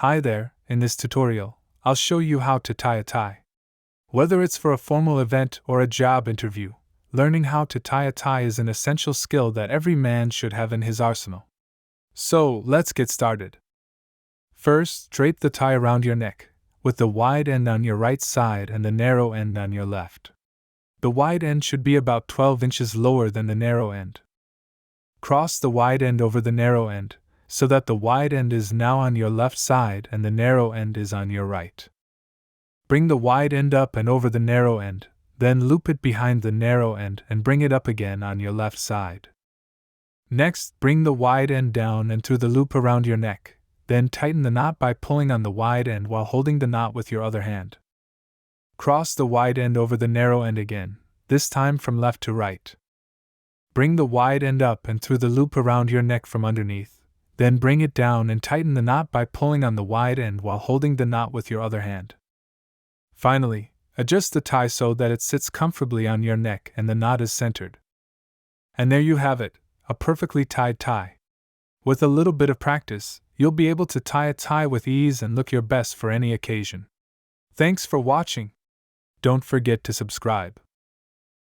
Hi there, in this tutorial, I'll show you how to tie a tie. Whether it's for a formal event or a job interview, learning how to tie a tie is an essential skill that every man should have in his arsenal. So, let's get started. First, drape the tie around your neck, with the wide end on your right side and the narrow end on your left. The wide end should be about 12 inches lower than the narrow end. Cross the wide end over the narrow end, so that the wide end is now on your left side and the narrow end is on your right. Bring the wide end up and over the narrow end, then loop it behind the narrow end and bring it up again on your left side. Next, bring the wide end down and through the loop around your neck, then tighten the knot by pulling on the wide end while holding the knot with your other hand. Cross the wide end over the narrow end again, this time from left to right. Bring the wide end up and through the loop around your neck from underneath, then bring it down and tighten the knot by pulling on the wide end while holding the knot with your other hand. Finally, adjust the tie so that it sits comfortably on your neck and the knot is centered. And there you have it, a perfectly tied tie. With a little bit of practice, you'll be able to tie a tie with ease and look your best for any occasion. Thanks for watching. Don't forget to subscribe.